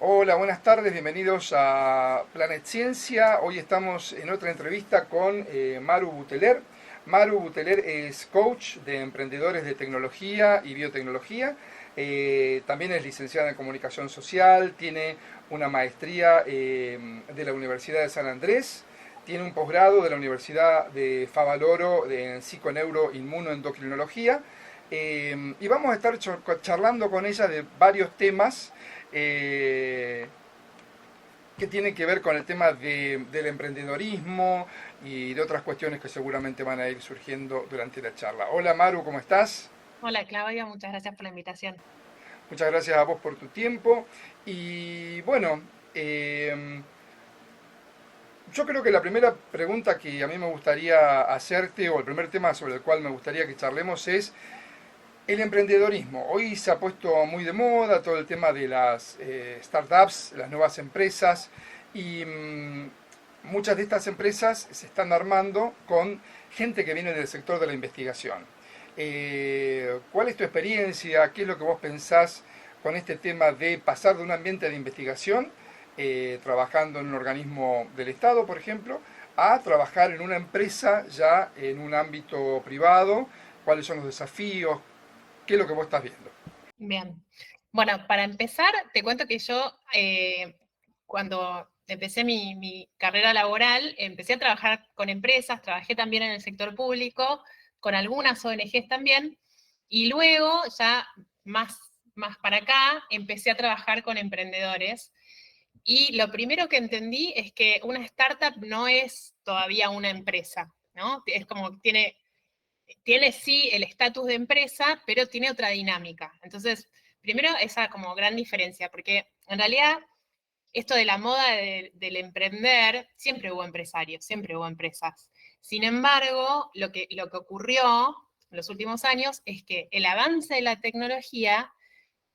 Hola, buenas tardes, bienvenidos a Planet Ciencia. Hoy estamos en otra entrevista con Maru Buteler. Maru Buteler es coach de emprendedores de tecnología y biotecnología. También es licenciada en comunicación social, tiene una maestría de la Universidad de San Andrés, tiene un posgrado de la Universidad de Favaloro en psiconeuroinmunoendocrinología. Y vamos a estar charlando con ella de varios temas eh, que tienen que ver con el tema del emprendedorismo y de otras cuestiones que seguramente van a ir surgiendo durante la charla. Hola Maru, ¿cómo estás? Hola Claudia, muchas gracias por la invitación. Muchas gracias a vos por tu tiempo. Y bueno, eh, yo creo que la primera pregunta que a mí me gustaría hacerte, o el primer tema sobre el cual me gustaría que charlemos es el emprendedorismo. Hoy se ha puesto muy de moda todo el tema de las startups, las nuevas empresas, y muchas de estas empresas se están armando con gente que viene del sector de la investigación. ¿Cuál es tu experiencia? ¿Qué es lo que vos pensás con este tema de pasar de un ambiente de investigación, trabajando en un organismo del Estado, por ejemplo, a trabajar en una empresa ya en un ámbito privado? ¿Cuáles son los desafíos? ¿Qué es lo que vos estás viendo? Bien. Bueno, para empezar, te cuento que yo cuando empecé mi carrera laboral, empecé a trabajar con empresas, trabajé también en el sector público, con algunas ONGs también, y luego ya más para acá empecé a trabajar con emprendedores. Y lo primero que entendí es que una startup no es todavía una empresa, ¿no? Es como tiene sí el estatus de empresa, pero tiene otra dinámica. Entonces, primero esa como gran diferencia, porque en realidad esto de la moda del emprender, siempre hubo empresarios, siempre hubo empresas. Sin embargo, lo que ocurrió en los últimos años es que el avance de la tecnología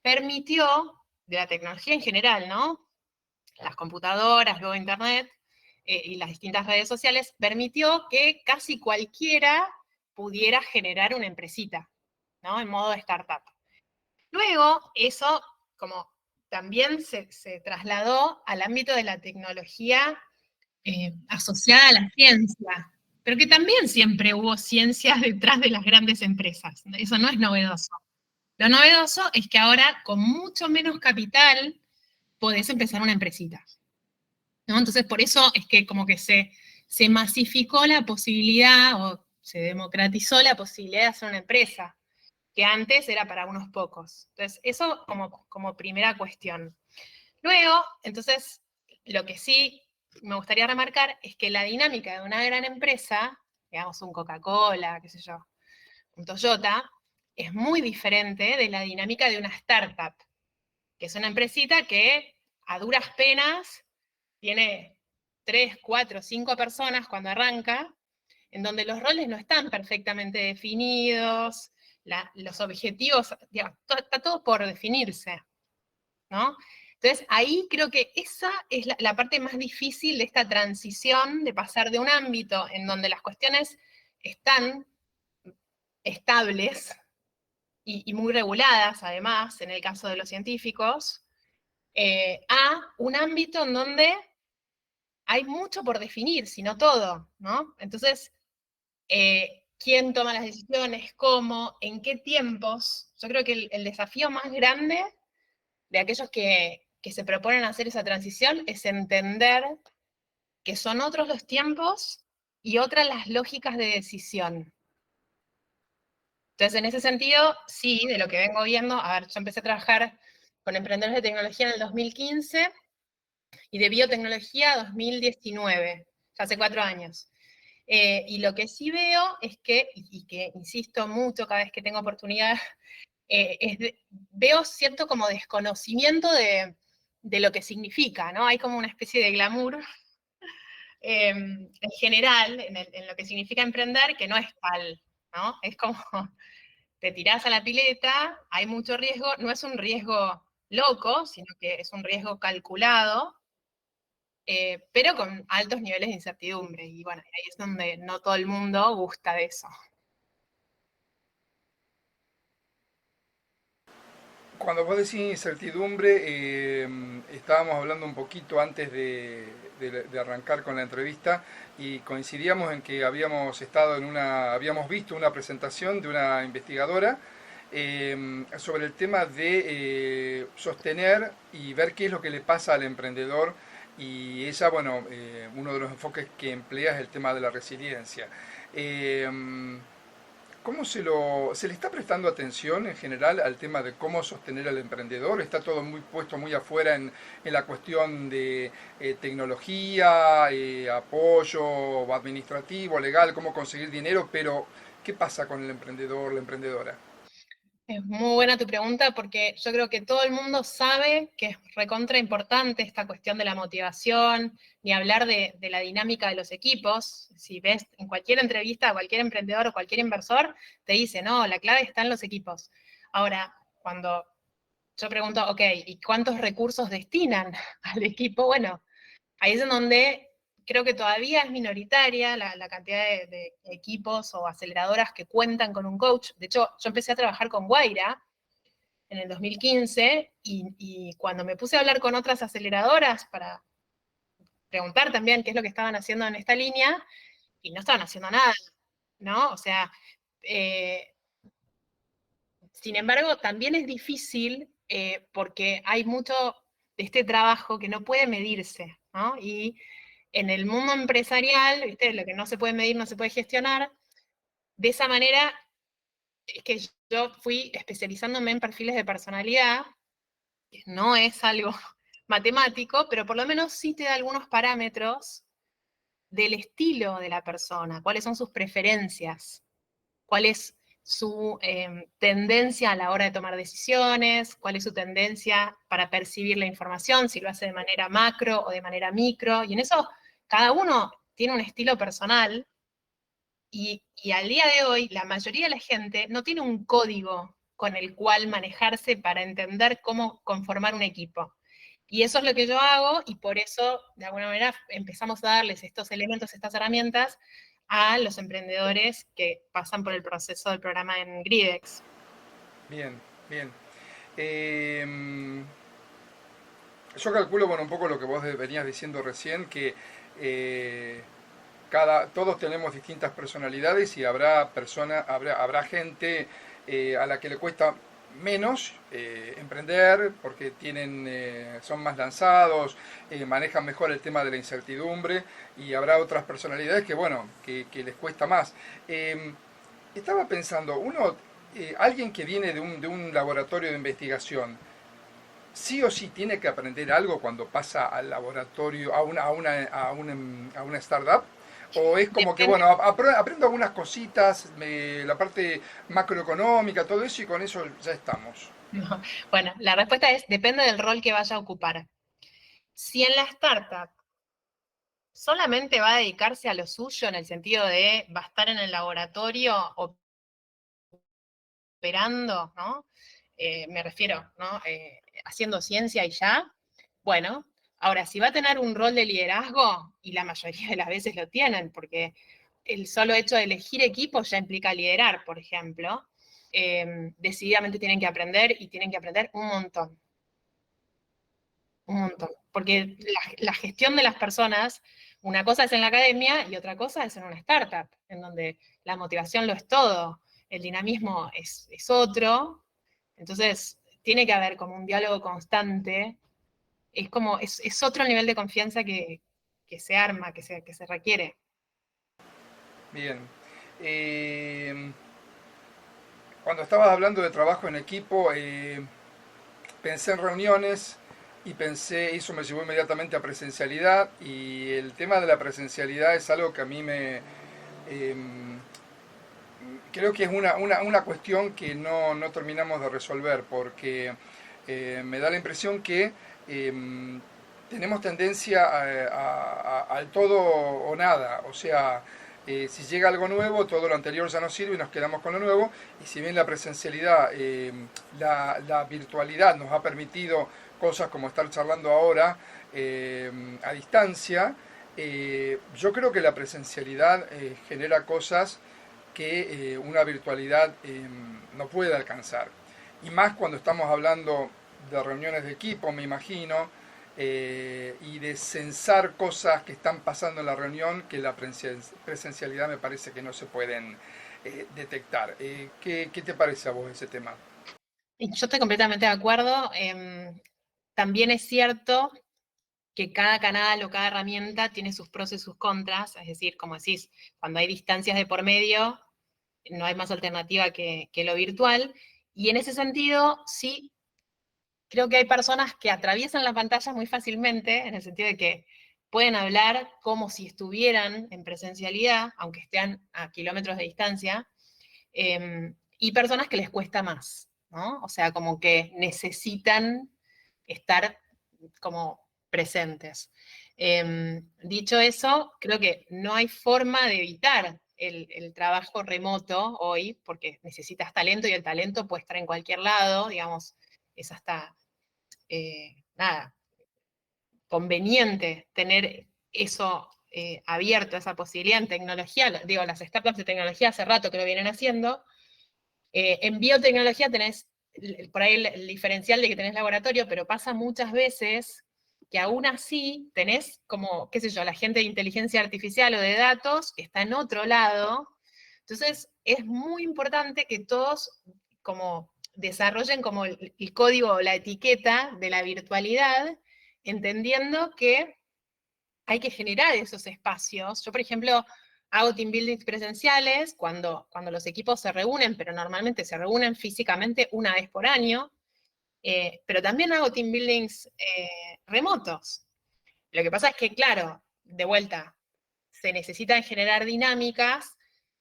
permitió, de la tecnología en general, ¿no? Las computadoras, luego Internet y las distintas redes sociales, permitió que casi cualquiera pudiera generar una empresita, ¿no? En modo de startup. Luego, eso como también se trasladó al ámbito de la tecnología asociada a la ciencia, pero que también siempre hubo ciencias detrás de las grandes empresas. Eso no es novedoso. Lo novedoso es que ahora, con mucho menos capital, podés empezar una empresita, ¿no? Entonces, por eso es que como que se masificó la posibilidad o se democratizó la posibilidad de hacer una empresa, que antes era para unos pocos. Entonces, eso como primera cuestión. Luego, entonces, lo que sí me gustaría remarcar es que la dinámica de una gran empresa, digamos un Coca-Cola, qué sé yo, un Toyota, es muy diferente de la dinámica de una startup, que es una empresita que a duras penas tiene 3, 4, 5 personas cuando arranca, en donde los roles no están perfectamente definidos, los objetivos, digamos, está todo por definirse, ¿no? Entonces, ahí creo que esa es la parte más difícil de esta transición, de pasar de un ámbito en donde las cuestiones están estables y muy reguladas, además, en el caso de los científicos, a un ámbito en donde hay mucho por definir, si no todo, ¿no? Entonces, quién toma las decisiones, cómo, en qué tiempos. Yo creo que el desafío más grande de aquellos que se proponen hacer esa transición es entender que son otros los tiempos y otras las lógicas de decisión. Entonces, en ese sentido, sí, de lo que vengo viendo, a ver, yo empecé a trabajar con emprendedores de tecnología en el 2015 y de biotecnología 2019, ya hace 4 años. Y lo que sí veo es que, y que insisto mucho cada vez que tengo oportunidad, veo cierto como desconocimiento de lo que significa, ¿no? Hay como una especie de glamour en general, en lo que significa emprender, que no es tal, ¿no? Es como te tirás a la pileta, hay mucho riesgo, no es un riesgo loco, sino que es un riesgo calculado, pero con altos niveles de incertidumbre. Y bueno, ahí es donde no todo el mundo gusta de eso. cuando vos decís incertidumbre, estábamos hablando un poquito antes de arrancar con la entrevista y coincidíamos en que habíamos visto una presentación de una investigadora sobre el tema de sostener y ver qué es lo que le pasa al emprendedor y ella, bueno, uno de los enfoques que emplea es el tema de la resiliencia. Eh, ¿Cómo se le está prestando atención en general al tema de cómo sostener al emprendedor? Está todo muy puesto muy afuera en la cuestión de tecnología, apoyo administrativo, legal, cómo conseguir dinero, pero ¿qué pasa con el emprendedor, la emprendedora? Es muy buena tu pregunta porque yo creo que todo el mundo sabe que es recontra importante esta cuestión de la motivación, ni hablar de la dinámica de los equipos. Si ves en cualquier entrevista a cualquier emprendedor o cualquier inversor, te dice, no, la clave está en los equipos. Ahora, cuando yo pregunto, ok, ¿y cuántos recursos destinan al equipo? Bueno, ahí es en donde creo que todavía es minoritaria la cantidad de equipos o aceleradoras que cuentan con un coach. De hecho, yo empecé a trabajar con Guaira en el 2015 y cuando me puse a hablar con otras aceleradoras para preguntar también qué es lo que estaban haciendo en esta línea, y no estaban haciendo nada, ¿no? O sea, eh, sin embargo, también es difícil porque hay mucho de este trabajo que no puede medirse, ¿no? Y en el mundo empresarial, ¿viste? Lo que no se puede medir no se puede gestionar. De esa manera es que yo fui especializándome en perfiles de personalidad, que no es algo matemático, pero por lo menos sí te da algunos parámetros del estilo de la persona, cuáles son sus preferencias, cuál es su tendencia a la hora de tomar decisiones, cuál es su tendencia para percibir la información, si lo hace de manera macro o de manera micro, y en eso cada uno tiene un estilo personal, y al día de hoy la mayoría de la gente no tiene un código con el cual manejarse para entender cómo conformar un equipo. Y eso es lo que yo hago, y por eso, de alguna manera, empezamos a darles estos elementos, estas herramientas, a los emprendedores que pasan por el proceso del programa en Gridex. Bien, bien. Em, yo calculo, bueno, un poco lo que vos venías diciendo recién, que eh, todos tenemos distintas personalidades y habrá gente a la que le cuesta menos emprender porque son más lanzados, manejan mejor el tema de la incertidumbre y habrá otras personalidades que, bueno, que les cuesta más. Estaba pensando, alguien que viene de un laboratorio de investigación, sí o sí tiene que aprender algo cuando pasa al laboratorio, a una startup, o es como que, Depende, bueno, aprendo algunas cositas, la parte macroeconómica, todo eso, y con eso ya estamos. no. Bueno, la respuesta es, depende del rol que vaya a ocupar. Si en la startup solamente va a dedicarse a lo suyo, en el sentido de va a estar en el laboratorio operando, ¿no? Me refiero, ¿no? Haciendo ciencia y ya. Bueno, ahora, si va a tener un rol de liderazgo, y la mayoría de las veces lo tienen, porque el solo hecho de elegir equipo ya implica liderar, por ejemplo, decididamente tienen que aprender y tienen que aprender un montón, un montón. Porque la gestión de las personas, una cosa es en la academia y otra cosa es en una startup, en donde la motivación lo es todo, el dinamismo es otro, entonces tiene que haber como un diálogo constante, es otro nivel de confianza que se arma, que se requiere. Bien. Eh, Cuando estabas hablando de trabajo en equipo, pensé en reuniones y eso me llevó inmediatamente a presencialidad y el tema de la presencialidad es algo que a mí em, creo que es una cuestión que no terminamos de resolver porque me da la impresión que tenemos tendencia al todo o nada, o sea, si llega algo nuevo, todo lo anterior ya no sirve y nos quedamos con lo nuevo, y si bien la presencialidad, la virtualidad nos ha permitido cosas como estar charlando ahora a distancia, yo creo que la presencialidad genera cosas que una virtualidad no puede alcanzar. y más cuando estamos hablando de reuniones de equipo, me imagino, y de censar cosas que están pasando en la reunión que la presencialidad me parece que no se pueden detectar. ¿Qué te parece a vos ese tema? Y yo estoy completamente de acuerdo. También es cierto que cada canal o cada herramienta tiene sus pros y sus contras, es decir, como decís, cuando hay distancias de por medio, no hay más alternativa que lo virtual, y en ese sentido, sí, creo que hay personas que atraviesan las pantallas muy fácilmente, en el sentido de que pueden hablar como si estuvieran en presencialidad, aunque estén a kilómetros de distancia, y personas que les cuesta más, ¿no? O sea, como que necesitan estar como presentes. Dicho eso, creo que no hay forma de evitar el trabajo remoto hoy, porque necesitas talento y el talento puede estar en cualquier lado, digamos, es hasta, nada, conveniente tener eso abierto, esa posibilidad en tecnología. Digo, las startups de tecnología hace rato que lo vienen haciendo. En biotecnología tenés por ahí el diferencial de que tenés laboratorio, pero pasa muchas veces que aún así tenés como, qué sé yo, la gente de inteligencia artificial o de datos que está en otro lado. Entonces, es muy importante que todos como desarrollen como el código o la etiqueta de la virtualidad, entendiendo que hay que generar esos espacios. Yo, por ejemplo, hago team buildings presenciales cuando los equipos se reúnen, pero normalmente se reúnen físicamente una vez por año, pero también hago team buildings remotos. Lo que pasa es que, claro, de vuelta, se necesitan generar dinámicas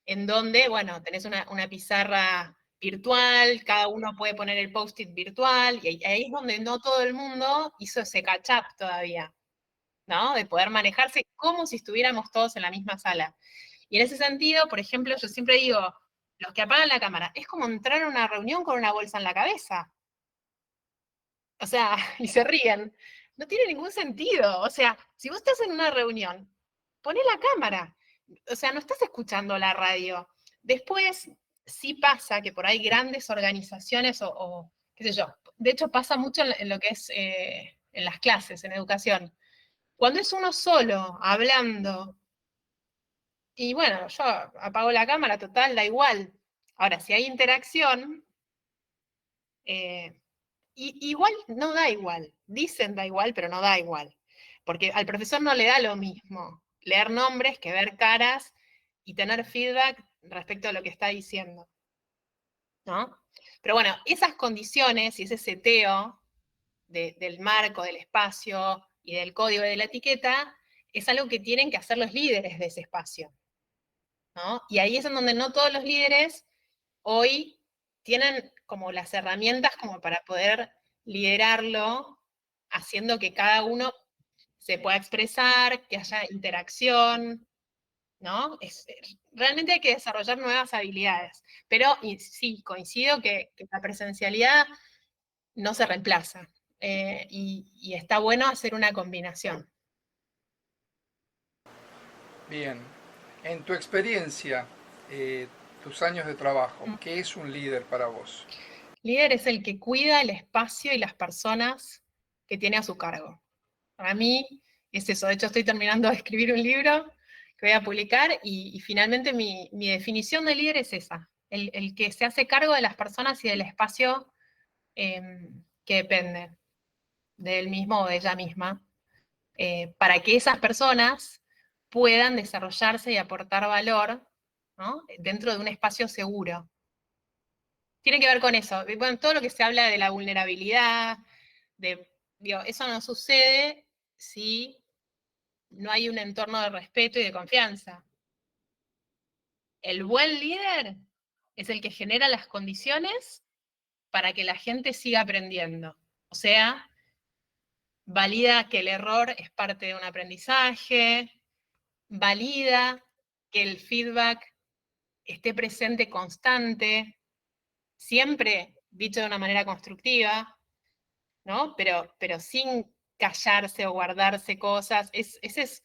en donde, bueno, tenés una pizarra virtual, cada uno puede poner el post-it virtual, y ahí es donde no todo el mundo hizo ese catch-up todavía. ¿No? De poder manejarse como si estuviéramos todos en la misma sala. Y en ese sentido, por ejemplo, yo siempre digo, los que apagan la cámara, es como entrar a una reunión con una bolsa en la cabeza. O sea, y se ríen. No tiene ningún sentido. O sea, si vos estás en una reunión, poné la cámara. O sea, no estás escuchando la radio. Después, sí pasa que por ahí grandes organizaciones o qué sé yo, de hecho pasa mucho en lo que es en las clases, en educación. Cuando es uno solo, hablando, y bueno, yo apago la cámara, total, da igual. Ahora, si hay interacción, eh, igual no da igual. Dicen da igual, pero no da igual. Porque al profesor no le da lo mismo leer nombres que ver caras y tener feedback respecto a lo que está diciendo, ¿no? Pero bueno, esas condiciones y ese seteo del marco, del espacio y del código de la etiqueta es algo que tienen que hacer los líderes de ese espacio, ¿no? Y ahí es en donde no todos los líderes hoy tienen como las herramientas como para poder liderarlo, haciendo que cada uno se pueda expresar, que haya interacción, ¿no? Realmente hay que desarrollar nuevas habilidades. Pero y sí, coincido que la presencialidad no se reemplaza. Y está bueno hacer una combinación. Bien, en tu experiencia, tus años de trabajo, Mm. ¿qué es un líder para vos? Líder es el que cuida el espacio y las personas que tiene a su cargo. Para mí es eso. De hecho, estoy terminando de escribir un libro que voy a publicar y finalmente mi definición de líder es esa. El que se hace cargo de las personas y del espacio que depende de él mismo o de ella misma, para que esas personas puedan desarrollarse y aportar valor, ¿no? Dentro de un espacio seguro. Tiene que ver con eso. Bueno, todo lo que se habla de la vulnerabilidad, digo, eso no sucede si no hay un entorno de respeto y de confianza. El buen líder es el que genera las condiciones para que la gente siga aprendiendo. O sea, valida que el error es parte de un aprendizaje, valida que el feedback esté presente constante, siempre dicho de una manera constructiva, ¿no? Pero sin callarse o guardarse cosas. Eso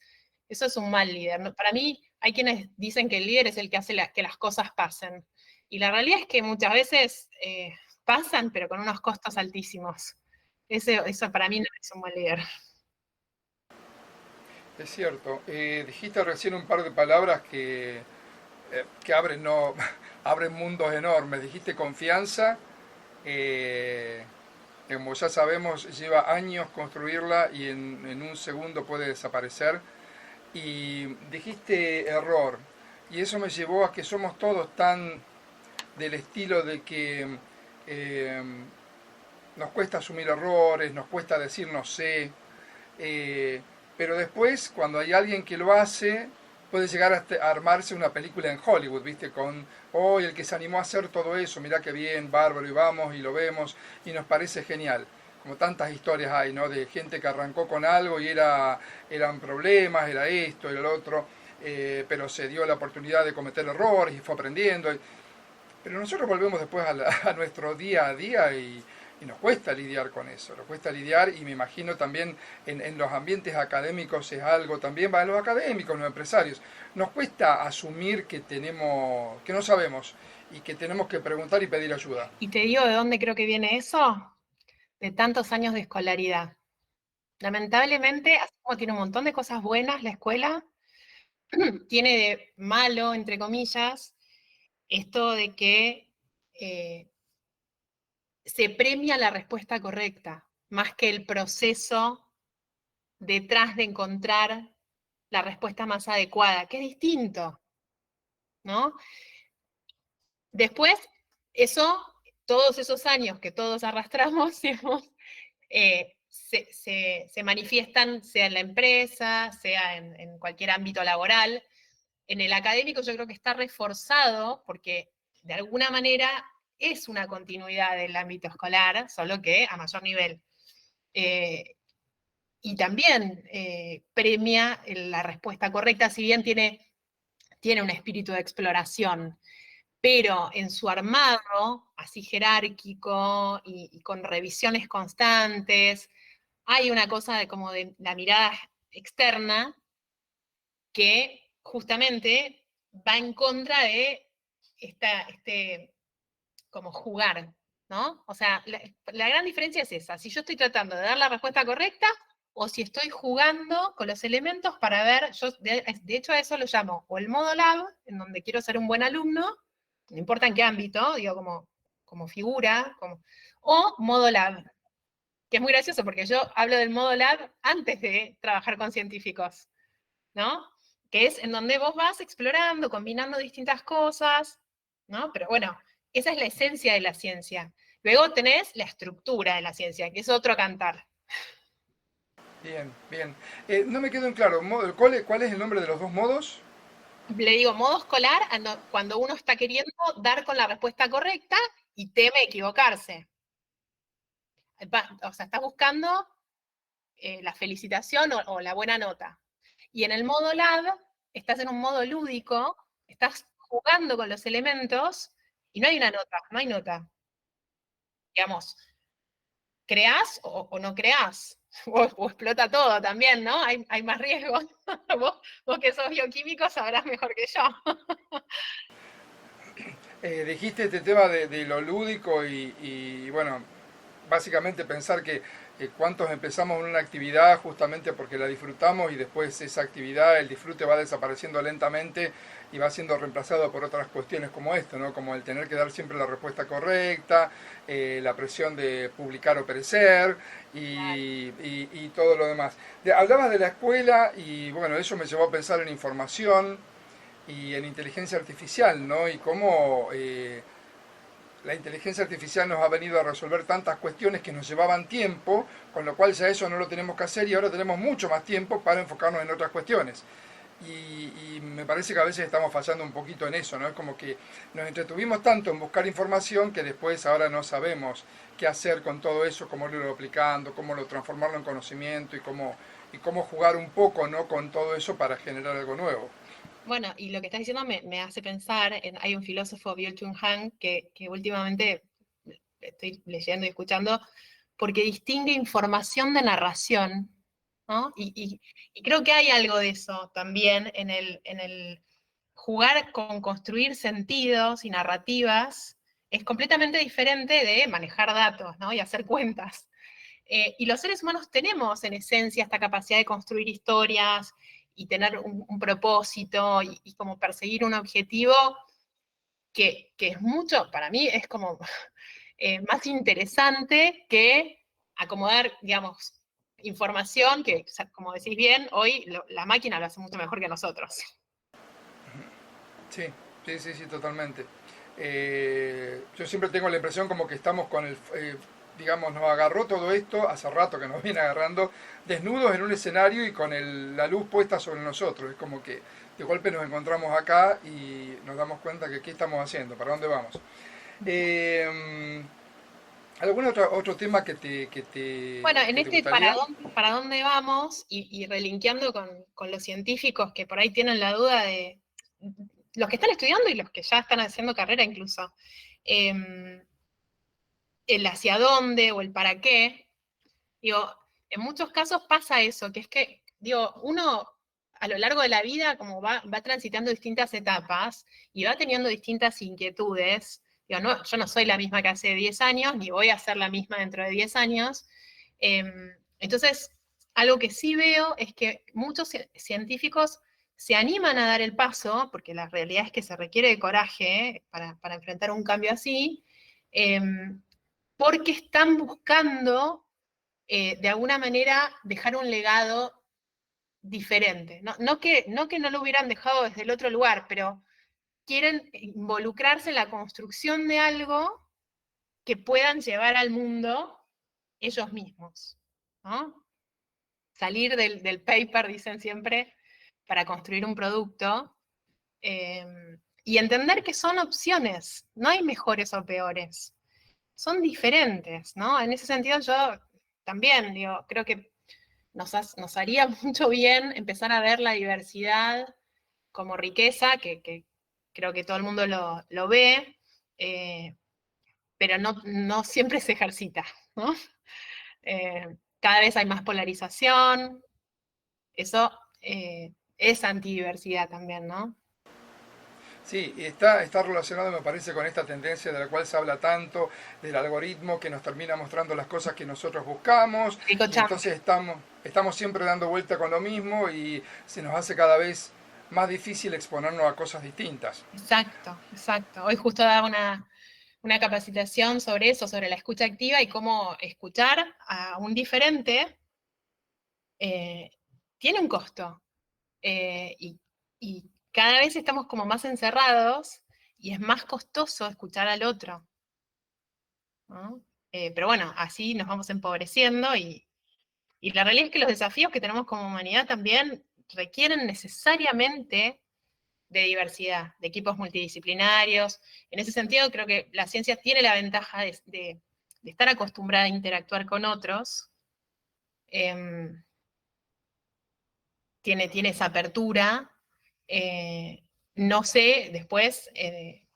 es un mal líder, ¿no? Para mí hay quienes dicen que el líder es el que hace que las cosas pasen. Y la realidad es que muchas veces pasan, pero con unos costos altísimos. Eso para mí no es un buen líder. Es cierto. Dijiste recién un par de palabras que abren, no, abren mundos enormes. Dijiste confianza, eh, que como ya sabemos lleva años construirla y en un segundo puede desaparecer. Y dijiste error. Y eso me llevó a que somos todos tan del estilo de que eh, nos cuesta asumir errores, nos cuesta decir no sé, eh, pero después cuando hay alguien que lo hace, puede llegar a armarse una película en Hollywood, ¿viste? Con, oh, el que se animó a hacer todo eso, mirá qué bien, bárbaro, y vamos y lo vemos y nos parece genial. Como tantas historias hay, ¿no? De gente que arrancó con algo y eran problemas, era esto, era lo otro, pero se dio la oportunidad de cometer errores y fue aprendiendo. Pero nosotros volvemos después a nuestro día a día y nos cuesta lidiar con eso, nos cuesta lidiar y me imagino también en los ambientes académicos es algo, también va en los académicos, los empresarios, nos cuesta asumir que tenemos, que no sabemos y que tenemos que preguntar y pedir ayuda. ¿Y te digo de dónde creo que viene eso? De tantos años de escolaridad. Lamentablemente, así como tiene un montón de cosas buenas la escuela, tiene de malo, entre comillas, esto de que se premia la respuesta correcta, más que el proceso detrás de encontrar la respuesta más adecuada, que es distinto, ¿no? Después, eso, todos esos años que todos arrastramos, digamos, se manifiestan, sea en la empresa, sea en cualquier ámbito laboral. En el académico yo creo que está reforzado porque de alguna manera es una continuidad del ámbito escolar, solo que a mayor nivel. Y también premia la respuesta correcta, si bien tiene un espíritu de exploración, pero en su armado, así jerárquico y con revisiones constantes, hay una cosa de como de la mirada externa que justamente va en contra de como jugar, ¿no? O sea, la gran diferencia es esa, si yo estoy tratando de dar la respuesta correcta o si estoy jugando con los elementos para ver, yo de hecho a eso lo llamo o el modo lab, en donde quiero ser un buen alumno, no importa en qué ámbito, digo como figura, o modo lab, que es muy gracioso porque yo hablo del modo lab antes de trabajar con científicos, ¿no? Que es en donde vos vas explorando, combinando distintas cosas, ¿no? Pero bueno, esa es la esencia de la ciencia. Luego tenés la estructura de la ciencia, que es otro cantar. Bien, bien. No me quedó en claro, ¿cuál es el nombre de los dos modos? Le digo modo escolar cuando uno está queriendo dar con la respuesta correcta y teme equivocarse. O sea, estás buscando la felicitación o la buena nota. Y en el modo lab, estás en un modo lúdico, estás jugando con los elementos y no hay una nota, no hay nota. Digamos, creás o no creás. O explota todo también, ¿no? Hay más riesgo. Vos que sos bioquímico sabrás mejor que yo. Dijiste este tema de lo lúdico y, bueno, básicamente pensar que cuántos empezamos en una actividad justamente porque la disfrutamos y después esa actividad, el disfrute va desapareciendo lentamente y va siendo reemplazado por otras cuestiones como esto, ¿no? Como el tener que dar siempre la respuesta correcta, la presión de publicar o perecer y todo lo demás. Hablabas de la escuela y bueno, eso me llevó a pensar en información y en inteligencia artificial, ¿no? Y cómo la inteligencia artificial nos ha venido a resolver tantas cuestiones que nos llevaban tiempo, con lo cual ya eso no lo tenemos que hacer y ahora tenemos mucho más tiempo para enfocarnos en otras cuestiones. Y me parece que a veces estamos fallando un poquito en eso, ¿no? Es como que nos entretuvimos tanto en buscar información que después ahora no sabemos qué hacer con todo eso, cómo irlo aplicando, cómo lo transformarlo en conocimiento y cómo jugar un poco, ¿no? Con todo eso para generar algo nuevo. Bueno, y lo que estás diciendo me hace pensar, hay un filósofo, Byung-Chul Han, que últimamente estoy leyendo y escuchando, porque distingue información de narración, ¿no? Y creo que hay algo de eso también en el jugar con construir sentidos y narrativas es completamente diferente de manejar datos, ¿no? Y hacer cuentas. Y los seres humanos tenemos en esencia esta capacidad de construir historias y tener un propósito y como perseguir un objetivo que es mucho, para mí es como más interesante que acomodar, digamos, información que, como decís bien, hoy la máquina lo hace mucho mejor que nosotros. Sí, sí, sí, sí, totalmente. Yo siempre tengo la impresión como que estamos con digamos, nos agarró todo esto, hace rato que nos viene agarrando, desnudos en un escenario y con la luz puesta sobre nosotros. Es como que de golpe nos encontramos acá y nos damos cuenta que qué estamos haciendo, para dónde vamos. Eh, ¿Algún otro tema Bueno, en que te este gustaría? para dónde vamos y relinkeando con los científicos que por ahí tienen la duda de los que están estudiando y los que ya están haciendo carrera incluso, el hacia dónde o el para qué, digo, en muchos casos pasa eso, que es que, digo, uno a lo largo de la vida como va transitando distintas etapas y va teniendo distintas inquietudes. Digo, no, yo no soy la misma que hace 10 años, ni voy a ser la misma dentro de 10 años. Entonces, algo que sí veo es que muchos científicos se animan a dar el paso, porque la realidad es que se requiere de coraje para enfrentar un cambio así, porque están buscando de alguna manera dejar un legado diferente. No que no lo hubieran dejado desde el otro lugar, pero quieren involucrarse en la construcción de algo que puedan llevar al mundo ellos mismos, ¿no? Salir del paper, dicen siempre, para construir un producto, eh, y entender que son opciones, no hay mejores o peores, son diferentes, ¿no? En ese sentido yo también, digo, creo que nos haría mucho bien empezar a ver la diversidad como riqueza, que creo que todo el mundo lo ve, eh, pero no siempre se ejercita, ¿no? Cada vez hay más polarización, eso es antidiversidad también, ¿no? Sí, y está relacionado, me parece, con esta tendencia de la cual se habla tanto, del algoritmo que nos termina mostrando las cosas que nosotros buscamos, Rico y Champ. entonces estamos siempre dando vuelta con lo mismo y se nos hace cada vez más difícil exponernos a cosas distintas. Exacto, exacto. Hoy justo daba una capacitación sobre eso, sobre la escucha activa y cómo escuchar a un diferente eh, tiene un costo. Y cada vez estamos como más encerrados y es más costoso escuchar al otro, ¿no? Pero bueno, así nos vamos empobreciendo y la realidad es que los desafíos que tenemos como humanidad también requieren necesariamente de diversidad, de equipos multidisciplinarios. En ese sentido, creo que la ciencia tiene la ventaja de estar acostumbrada a interactuar con otros, eh, tiene esa apertura. eh, no sé, después, en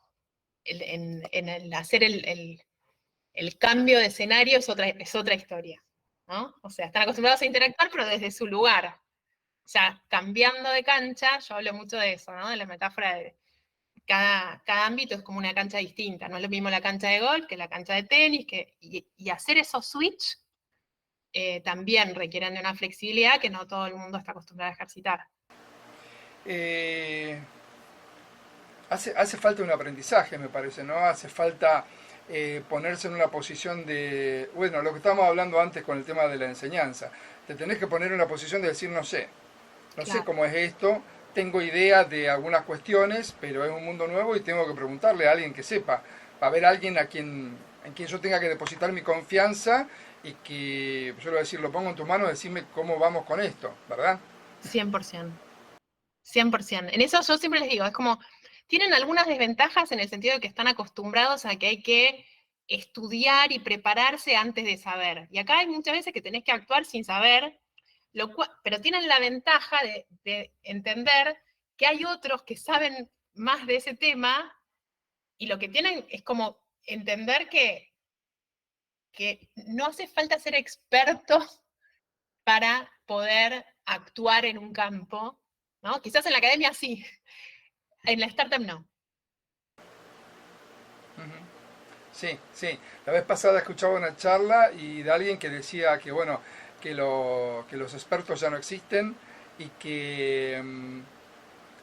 el hacer el cambio de escenario es otra historia, ¿no? O sea, están acostumbrados a interactuar, pero desde su lugar. O sea, cambiando de cancha, yo hablo mucho de eso, ¿no? De la metáfora de cada ámbito es como una cancha distinta. No es lo mismo la cancha de golf que la cancha de tenis, y hacer esos switch también requieren de una flexibilidad que no todo el mundo está acostumbrado a ejercitar. Eh, hace falta un aprendizaje, me parece, ¿no? Hace falta ponerse en una posición de, bueno, lo que estábamos hablando antes con el tema de la enseñanza, te tenés que poner en una posición de decir, no sé Claro. cómo es esto, tengo idea de algunas cuestiones, pero es un mundo nuevo y tengo que preguntarle a alguien que sepa, va a haber alguien en quien yo tenga que depositar mi confianza y que, yo le voy a decir, lo pongo en tus manos, decime cómo vamos con esto, ¿verdad? 100%. 100%. En eso yo siempre les digo, es como, tienen algunas desventajas en el sentido de que están acostumbrados a que hay que estudiar y prepararse antes de saber. Y acá hay muchas veces que tenés que actuar sin saber, pero tienen la ventaja de entender que hay otros que saben más de ese tema y lo que tienen es como entender que no hace falta ser experto para poder actuar en un campo, ¿no? Quizás en la academia sí, en la startup no. Ujú. Sí, sí. La vez pasada escuchaba una charla y de alguien que decía que, bueno, que los expertos ya no existen y que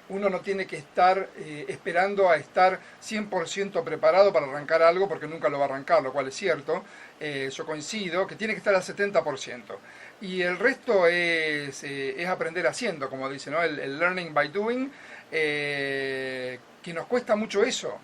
uno no tiene que estar esperando a estar 100% preparado para arrancar algo porque nunca lo va a arrancar, lo cual es cierto. Yo coincido que tiene que estar al 70%. Y el resto es aprender haciendo, como dice, ¿no? El learning by doing, que nos cuesta mucho eso.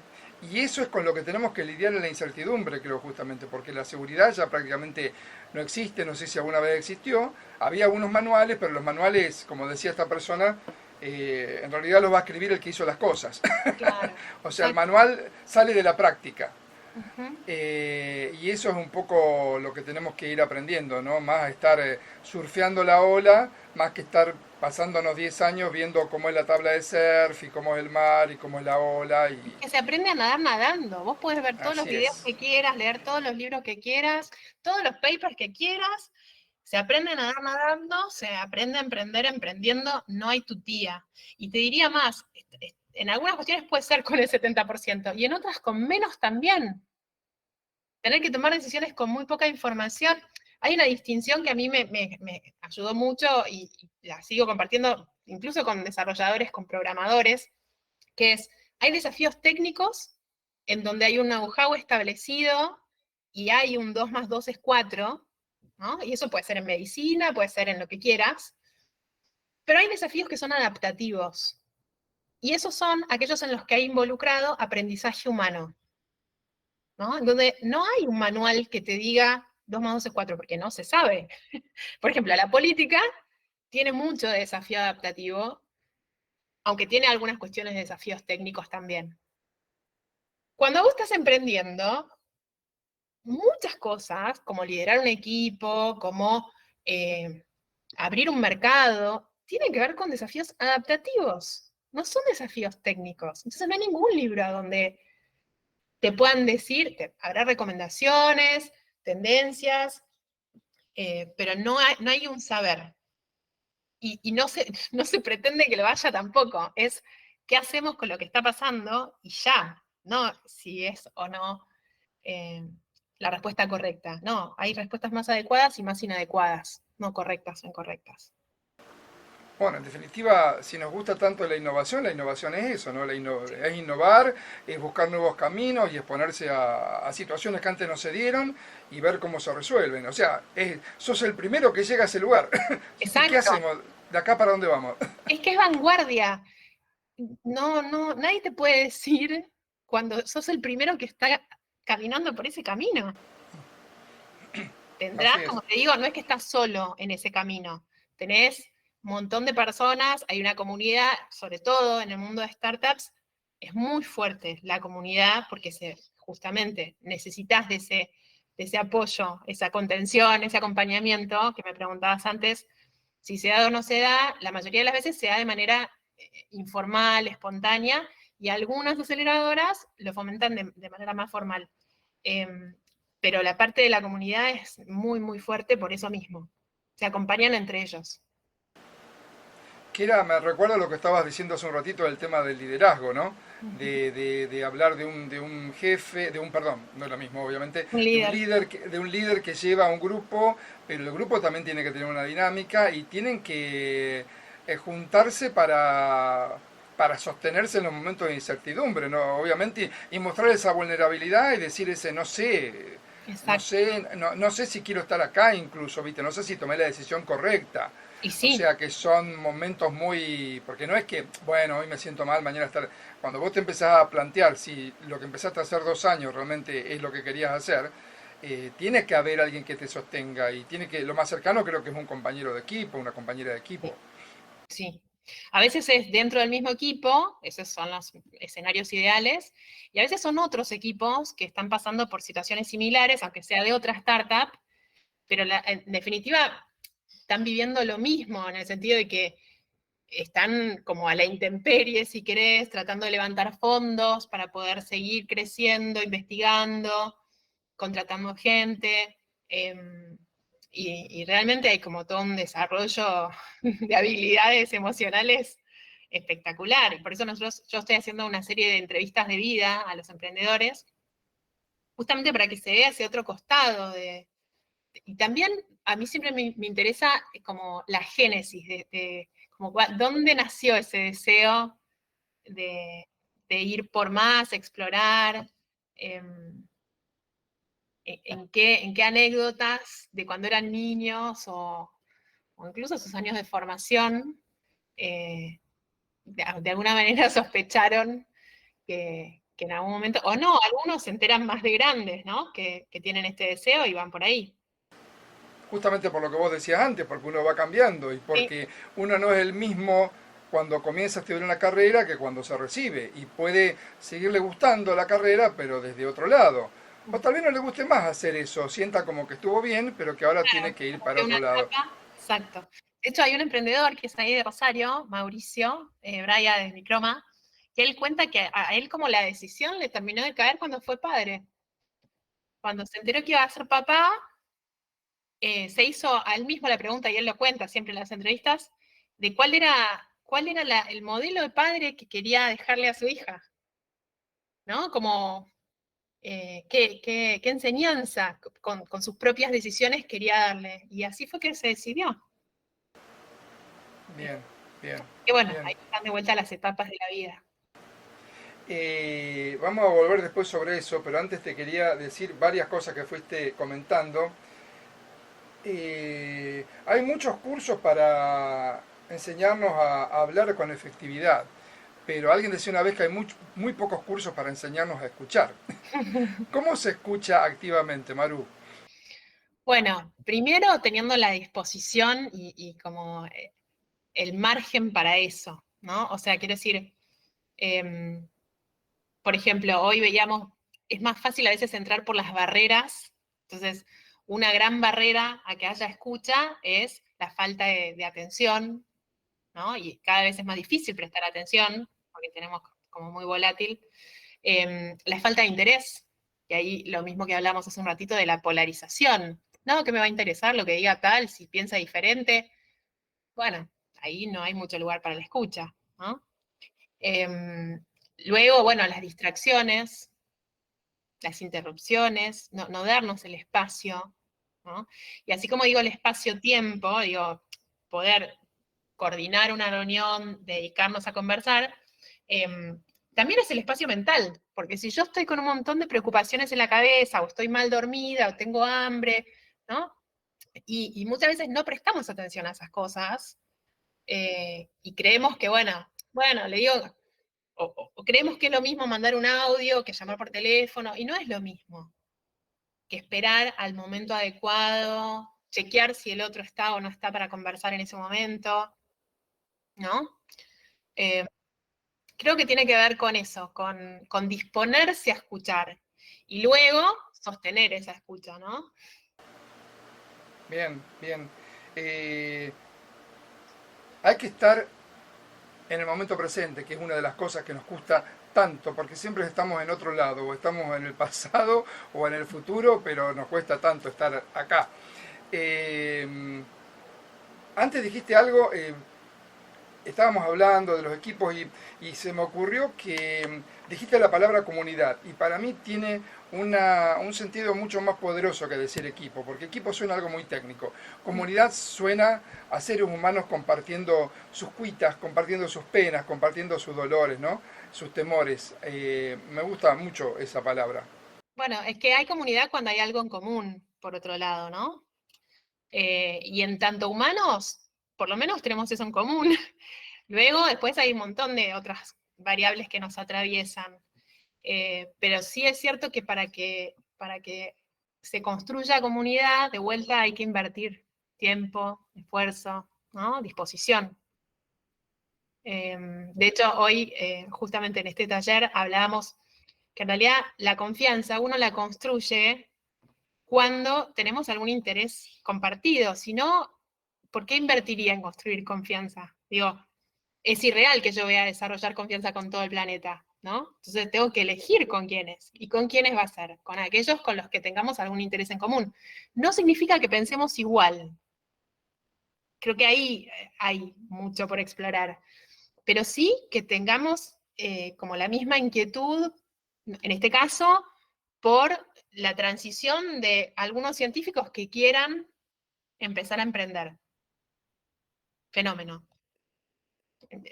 Y eso es con lo que tenemos que lidiar en la incertidumbre, creo, justamente, porque la seguridad ya prácticamente no existe, no sé si alguna vez existió. Había algunos manuales, pero los manuales, como decía esta persona, en realidad los va a escribir el que hizo las cosas. Claro, O sea, el exacto. manual sale de la práctica. Ujú. Y eso es un poco lo que tenemos que ir aprendiendo, ¿no? Más estar surfeando la ola, más que estar pasándonos 10 años viendo cómo es la tabla de surf y cómo es el mar y cómo es la ola. Es Y que se aprende a nadar nadando. Vos podés ver todos los así videos es, que quieras, leer todos los libros que quieras, todos los papers que quieras. Se aprende a nadar nadando, se aprende a emprender emprendiendo, no hay tutía. Y te diría más, en algunas cuestiones puede ser con el 70% y en otras con menos también. Tener que tomar decisiones con muy poca información. Hay una distinción que a mí me ayudó mucho y la sigo compartiendo incluso con desarrolladores, con programadores, que es, hay desafíos técnicos en donde hay un know-how establecido y hay un 2 más 2 es 4, ¿no? Y eso puede ser en medicina, puede ser en lo que quieras, pero hay desafíos que son adaptativos. Y esos son aquellos en los que hay involucrado aprendizaje humano, ¿no? En donde no hay un manual que te diga 2 más 2 es 4, porque no se sabe. Por ejemplo, la política tiene mucho de desafío adaptativo, aunque tiene algunas cuestiones de desafíos técnicos también. Cuando vos estás emprendiendo, muchas cosas, como liderar un equipo, como eh, abrir un mercado, tienen que ver con desafíos adaptativos, no son desafíos técnicos. Entonces no hay ningún libro donde te puedan decir, habrá recomendaciones, tendencias, pero no hay un saber. Y no, no se pretende que lo haya tampoco. Es qué hacemos con lo que está pasando y ya, no si es o no eh, la respuesta correcta. No, hay respuestas más adecuadas y más inadecuadas, no correctas o incorrectas. bueno, en definitiva, si nos gusta tanto la innovación es eso, ¿no? Es innovar, es buscar nuevos caminos y exponerse a situaciones que antes no se dieron y ver cómo se resuelven. O sea, sos el primero que llega a ese lugar. ¿Qué Exacto. hacemos? ¿De acá para dónde vamos? Es que es vanguardia. No, no, nadie te puede decir cuando sos el primero que está caminando por ese camino. Así Tendrás, es. como te digo, no es que estás solo en ese camino. Tenés un montón de personas, hay una comunidad, sobre todo en el mundo de startups, es muy fuerte la comunidad porque justamente necesitas de ese apoyo, esa contención, ese acompañamiento que me preguntabas antes, si se da o no se da, la mayoría de las veces se da de manera informal, espontánea, y algunas aceleradoras lo fomentan de manera más formal. Eh, pero la parte de la comunidad es muy, muy fuerte por eso mismo. Se acompañan entre ellos. Kira, me recuerda lo que estabas diciendo hace un ratito del tema del liderazgo, ¿no? Ujú. De hablar de un jefe, de un, perdón, no es lo mismo, obviamente, Un líder. de un líder que lleva a un grupo, pero el grupo también tiene que tener una dinámica y tienen que juntarse para sostenerse en los momentos de incertidumbre, ¿no? Obviamente, y mostrar esa vulnerabilidad y decir ese Exacto. no sé si quiero estar acá incluso, ¿viste? No sé si tomé la decisión correcta. Y O sí, sea que son momentos muy... Porque no es que, bueno, hoy me siento mal, mañana estar... Cuando vos te empezás a plantear si lo que empezaste a hacer 2 años realmente es lo que querías hacer, tiene que haber alguien que te sostenga y tiene que, lo más cercano creo que es un compañero de equipo, una compañera de equipo. sí. A veces es dentro del mismo equipo, esos son los escenarios ideales, y a veces son otros equipos que están pasando por situaciones similares, aunque sea de otra startup, pero en definitiva están viviendo lo mismo, en el sentido de que están como a la intemperie, si querés, tratando de levantar fondos para poder seguir creciendo, investigando, contratando gente, eh, y realmente hay como todo un desarrollo de habilidades emocionales espectacular. Y por eso yo estoy haciendo una serie de entrevistas de vida a los emprendedores, justamente para que se vea ese otro costado. Y también a mí siempre me interesa como la génesis, como dónde nació ese deseo de, de ir por más, explorar, en qué anécdotas de cuando eran niños o incluso sus años de formación, de alguna manera sospecharon que en algún momento, o no, algunos se enteran más de grandes, ¿no? Que tienen este deseo y van por ahí. Justamente por lo que vos decías antes, porque uno va cambiando y Sí, porque uno no es el mismo cuando comienza a estudiar una carrera que cuando se recibe y puede seguirle gustando la carrera pero desde otro lado. O tal vez no le guste más hacer eso, sienta como que estuvo bien, pero que ahora tiene claro, que ir como para que una otro lado. etapa, exacto. De hecho, hay un emprendedor que es ahí de Rosario, Mauricio, Braya de Microma, que él cuenta que a él como la decisión le terminó de caer cuando fue padre. Cuando se enteró que iba a ser papá, se hizo a él mismo la pregunta, y él lo cuenta siempre en las entrevistas, de cuál era el modelo de padre que quería dejarle a su hija, ¿no? Como qué enseñanza con sus propias decisiones quería darle. Y así fue que se decidió. Bien, bien, Que bueno, bien. ahí están de vuelta las etapas de la vida. Vamos a volver después sobre eso, pero antes te quería decir varias cosas que fuiste comentando. Hay muchos cursos para enseñarnos a hablar con efectividad, pero alguien decía una vez que hay muy pocos cursos para enseñarnos a escuchar. ¿Cómo se escucha activamente, Maru? Bueno, primero teniendo la disposición y como el margen para eso, ¿no? O sea, quiero decir, em, por ejemplo, hoy veíamos, es más fácil a veces entrar por las barreras, entonces una gran barrera a que haya escucha es la falta de atención, ¿no? Y cada vez es más difícil prestar atención, porque tenemos como muy volátil. La falta de interés, y ahí lo mismo que hablamos hace un ratito de la polarización, ¿no? ¿Qué me va a interesar lo que diga tal si piensa diferente? Bueno, ahí no hay mucho lugar para la escucha, ¿no? Luego, bueno, las distracciones, las interrupciones, no darnos el espacio, ¿no? Y así como digo el espacio-tiempo, digo, poder coordinar una reunión, dedicarnos a conversar, eh, también es el espacio mental, porque si yo estoy con un montón de preocupaciones en la cabeza, o estoy mal dormida, o tengo hambre, ¿no? Y muchas veces no prestamos atención a esas cosas, y creemos que, bueno, le digo, o creemos que es lo mismo mandar un audio que llamar por teléfono, y no es lo mismo que esperar al momento adecuado, chequear si el otro está o no está para conversar en ese momento, ¿no? Eh, Creo que tiene que ver con eso, con disponerse a escuchar y luego sostener esa escucha, ¿no? Bien, bien. Eh, Hay que estar en el momento presente, que es una de las cosas que nos gusta tanto, porque siempre estamos en otro lado, o estamos en el pasado o en el futuro, pero nos cuesta tanto estar acá. Eh, Antes dijiste algo, estábamos hablando de los equipos y se me ocurrió que dijiste la palabra comunidad y para mí tiene un sentido mucho más poderoso que decir equipo, porque equipo suena algo muy técnico. Comunidad suena a seres humanos compartiendo sus cuitas, compartiendo sus penas, compartiendo sus dolores, ¿no? Sus temores. Me gusta mucho esa palabra. Bueno, es que hay comunidad cuando hay algo en común, por otro lado, ¿no? Y en tanto humanos, por lo menos tenemos eso en común. Luego, después hay un montón de otras variables que nos atraviesan. Pero sí es cierto que para que se construya comunidad, de vuelta hay que invertir tiempo, esfuerzo, ¿no? Disposición. De hecho, hoy, justamente en este taller, hablábamos que en realidad la confianza uno la construye cuando tenemos algún interés compartido. Si no, ¿por qué invertiría en construir confianza? Digo, es irreal que yo voy a desarrollar confianza con todo el planeta, ¿no? Entonces tengo que elegir con quiénes. ¿Y con quiénes va a ser? Con aquellos con los que tengamos algún interés en común. No significa que pensemos igual. Creo que ahí hay mucho por explorar. Pero sí que tengamos como la misma inquietud, en este caso, por la transición de algunos científicos que quieran empezar a emprender. Fenómeno.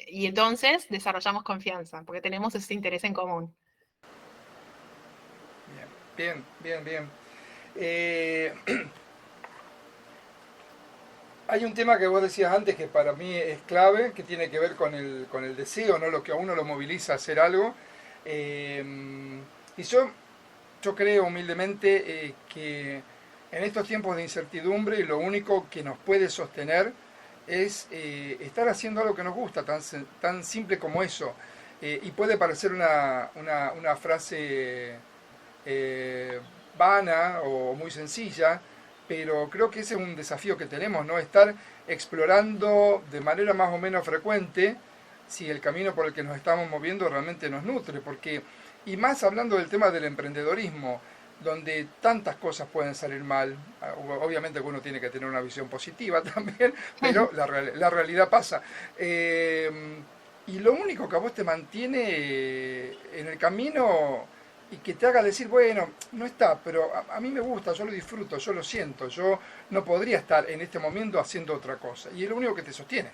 Y entonces desarrollamos confianza, porque tenemos ese interés en común. Bien, bien, bien, bien. Eh, Hay un tema que vos decías antes que para mí es clave, que tiene que ver con el deseo, ¿no? Lo que a uno lo moviliza a hacer algo. Eh, y yo creo humildemente que en estos tiempos de incertidumbre lo único que nos puede sostener es estar haciendo algo que nos gusta, tan simple como eso. Y puede parecer una frase eh, vana o muy sencilla, pero creo que ese es un desafío que tenemos, ¿no? Estar explorando de manera más o menos frecuente si el camino por el que nos estamos moviendo realmente nos nutre, porque, y más hablando del tema del emprendedorismo, donde tantas cosas pueden salir mal, obviamente que uno tiene que tener una visión positiva también, pero la realidad pasa. Y lo único que a vos te mantiene en el camino y que te haga decir, bueno, no está, pero a mí me gusta, yo lo disfruto, yo lo siento, yo no podría estar en este momento haciendo otra cosa. Y es lo único que te sostiene.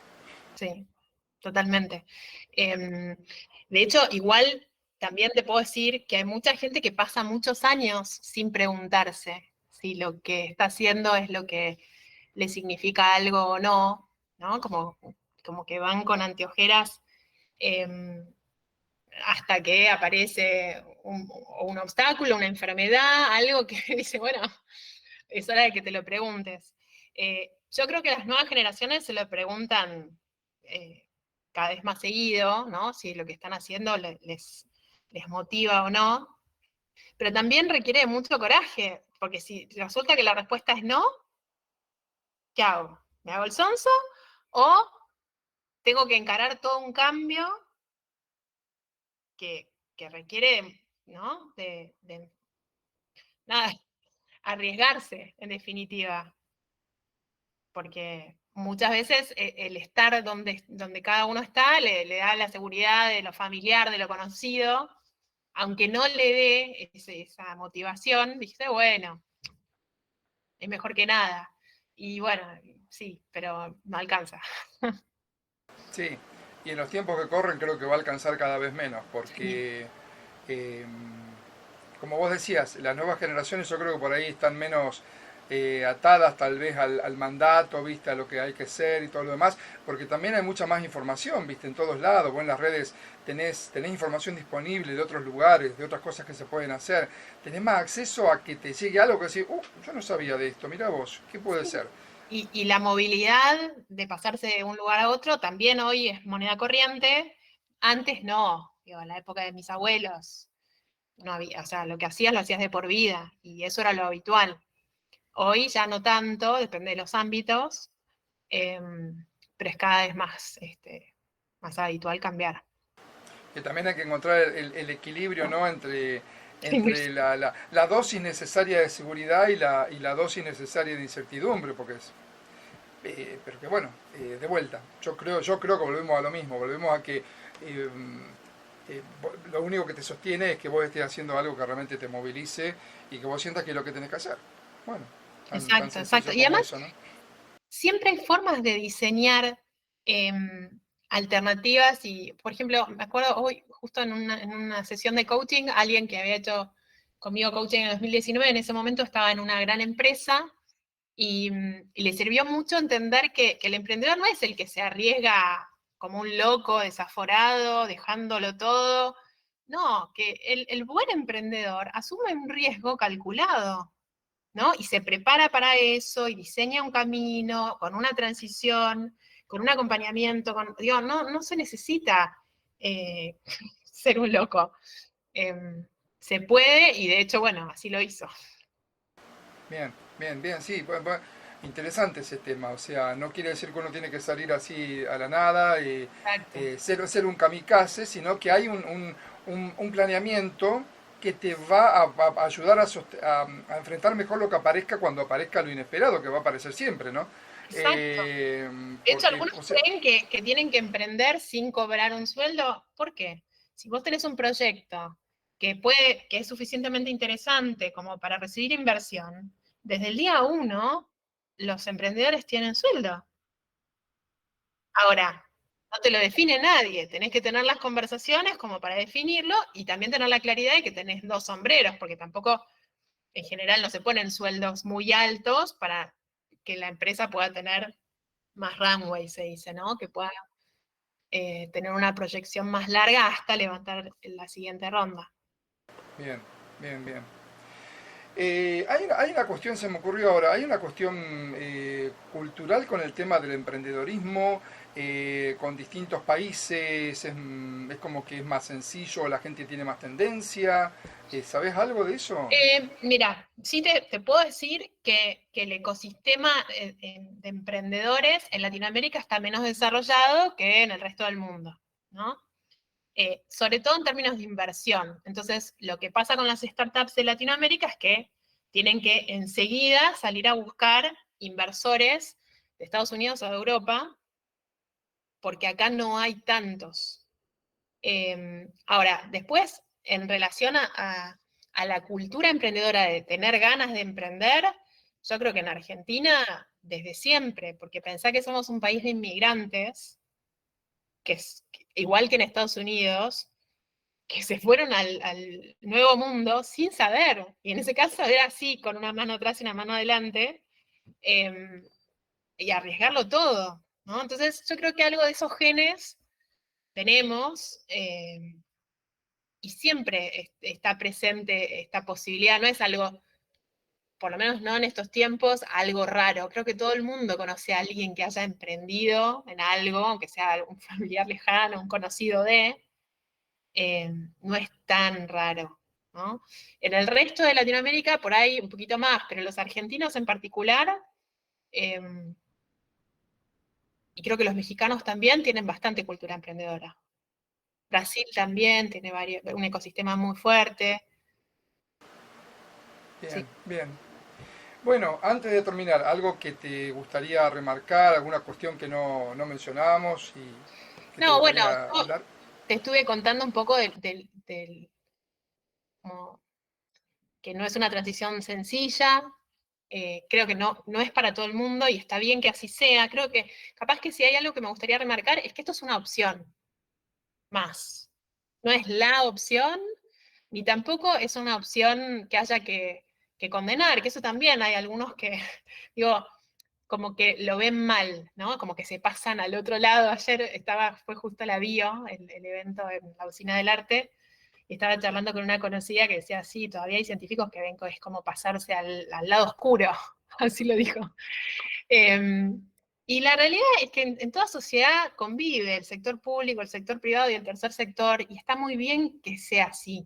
Sí, totalmente. De hecho, igual también te puedo decir que hay mucha gente que pasa muchos años sin preguntarse si lo que está haciendo es lo que le significa algo o no, ¿no? Como que van con anteojeras em, hasta que aparece un obstáculo, una enfermedad, algo que dice, bueno, es hora de que te lo preguntes. Yo creo que las nuevas generaciones se lo preguntan cada vez más seguido, ¿no? Si lo que están haciendo les motiva o no, pero también requiere mucho coraje, porque si resulta que la respuesta es no, ¿qué hago? ¿Me hago el sonso o tengo que encarar todo un cambio que requiere, ¿no? De nada, arriesgarse, en definitiva, porque muchas veces el estar donde cada uno está le da la seguridad de lo familiar, de lo conocido, aunque no le dé esa motivación, dice, bueno, es mejor que nada. Y bueno, sí, pero no alcanza. Sí, y en los tiempos que corren creo que va a alcanzar cada vez menos, Sí, porque, eh, como vos decías, las nuevas generaciones yo creo que por ahí están menos atadas tal vez al mandato, viste, a lo que hay que ser y todo lo demás, porque también hay mucha más información, viste, en todos lados, vos en las redes tenés información disponible de otros lugares, de otras cosas que se pueden hacer, tenés más acceso a que te llegue algo que decís, yo no sabía de esto, mira vos, ¿qué puede sí. ser? Y la movilidad de pasarse de un lugar a otro también hoy es moneda corriente. Antes no, digo, en la época de mis abuelos, no había, o sea, lo que hacías lo hacías de por vida y eso era lo habitual. Hoy ya no tanto, depende de los ámbitos, eh, pero es cada vez más, más habitual cambiar. Que también hay que encontrar el equilibrio, ¿no? Entre la dosis necesaria de seguridad y la dosis necesaria de incertidumbre, porque es, pero que bueno, de vuelta, yo creo que volvemos a lo mismo, volvemos a que eh, lo único que te sostiene es que vos estés haciendo algo que realmente te movilice y que vos sientas que es lo que tenés que hacer. Bueno, tan Exacto, exacto. sencillo Y como además eso, ¿no? siempre hay formas de diseñar alternativas y, por ejemplo, me acuerdo hoy, justo en una sesión de coaching, alguien que había hecho conmigo coaching en el 2019, en ese momento estaba en una gran empresa y le sirvió mucho entender que el emprendedor no es el que se arriesga como un loco, desaforado, dejándolo todo. No, que el buen emprendedor asume un riesgo calculado, ¿no? Y se prepara para eso y diseña un camino con una transición, con un acompañamiento, digo, no se necesita eh, ser un loco. Eh, Se puede y de hecho, bueno, así lo hizo. Bien, bien, bien, sí, interesante ese tema, o sea, no quiere decir que uno tiene que salir así a la nada y Exacto. ser un kamikaze, sino que hay un planeamiento que te va a ayudar a enfrentar mejor lo que aparezca cuando aparezca lo inesperado, que va a aparecer siempre, ¿no? Exacto. De hecho, Porque, algunos o sea, creen tienen que emprender sin cobrar un sueldo. ¿Por qué? Si vos tenés un proyecto que es suficientemente interesante como para recibir inversión, desde el día uno los emprendedores tienen sueldo. Ahora, no te lo define nadie, tenés que tener las conversaciones como para definirlo y también tener la claridad de que tenés dos sombreros, porque tampoco en general no se ponen sueldos muy altos para que la empresa pueda tener más runway, se dice, ¿no? Que pueda tener una proyección más larga hasta levantar la siguiente ronda. Bien, bien, bien. Hay una cuestión, se me ocurrió ahora, hay una cuestión cultural con el tema del emprendedorismo, con distintos países, es como que es más sencillo, la gente tiene más tendencia. ¿Sabes algo de eso? Mira, sí te puedo decir que el ecosistema de emprendedores en Latinoamérica está menos desarrollado que en el resto del mundo, ¿no? Sobre todo en términos de inversión. Entonces, lo que pasa con las startups de Latinoamérica es que tienen que enseguida salir a buscar inversores de Estados Unidos o de Europa, porque acá no hay tantos. Ahora, después, en relación a la cultura emprendedora de tener ganas de emprender, yo creo que en Argentina, desde siempre, porque pensá que somos un país de inmigrantes, que es igual que en Estados Unidos, que se fueron al nuevo mundo sin saber, y en ese caso era así, con una mano atrás y una mano adelante, eh, y arriesgarlo todo, ¿no? Entonces yo creo que algo de esos genes tenemos, y siempre está presente esta posibilidad, no es algo, por lo menos no en estos tiempos, algo raro. Creo que todo el mundo conoce a alguien que haya emprendido en algo, aunque sea un familiar lejano, un conocido de, no es tan raro, ¿no? En el resto de Latinoamérica, por ahí un poquito más, pero los argentinos en particular, eh, y creo que los mexicanos también tienen bastante cultura emprendedora. Brasil también tiene un ecosistema muy fuerte. Bien, Sí. bien. Bueno, antes de terminar, ¿algo que te gustaría remarcar, alguna cuestión que no mencionábamos y que te No, bueno, gustaría yo hablar? te estuve contando un poco como que no es una transición sencilla, creo que no es para todo el mundo y está bien que así sea. Creo que capaz que si hay algo que me gustaría remarcar es que esto es una opción más. No es la opción, ni tampoco es una opción que haya que condenar, que eso también hay algunos que, digo, como que lo ven mal, ¿no? Como que se pasan al otro lado. Ayer fue justo la bio, el evento en la Usina del Arte, y estaba charlando con una conocida que decía, sí, todavía hay científicos que ven que es como pasarse al lado oscuro, así lo dijo. Eh, y la realidad es que en toda sociedad convive el sector público, el sector privado y el tercer sector, y está muy bien que sea así.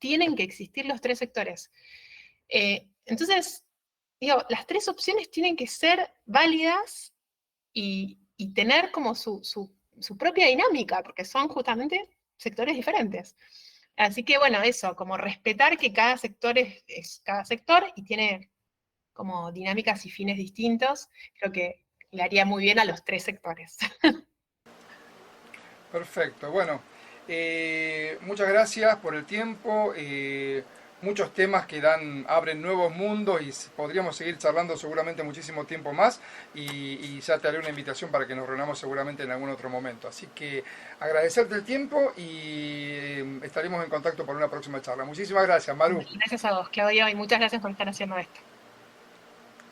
Tienen que existir los tres sectores. Entonces, digo, las tres opciones tienen que ser válidas y tener como su propia dinámica, porque son justamente sectores diferentes. Así que bueno, eso, como respetar que cada sector es cada sector y tiene como dinámicas y fines distintos, creo que le haría muy bien a los tres sectores. Perfecto, bueno, muchas gracias por el tiempo, muchos temas que abren nuevos mundos y podríamos seguir charlando seguramente muchísimo tiempo más y ya te haré una invitación para que nos reunamos seguramente en algún otro momento. Así que agradecerte el tiempo y estaremos en contacto para una próxima charla. Muchísimas gracias, Maru. Gracias a vos, Claudio, y muchas gracias por estar haciendo esto.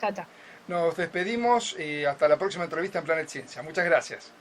Chao, chao. Nos despedimos, hasta la próxima entrevista en Planet Ciencia. Muchas gracias.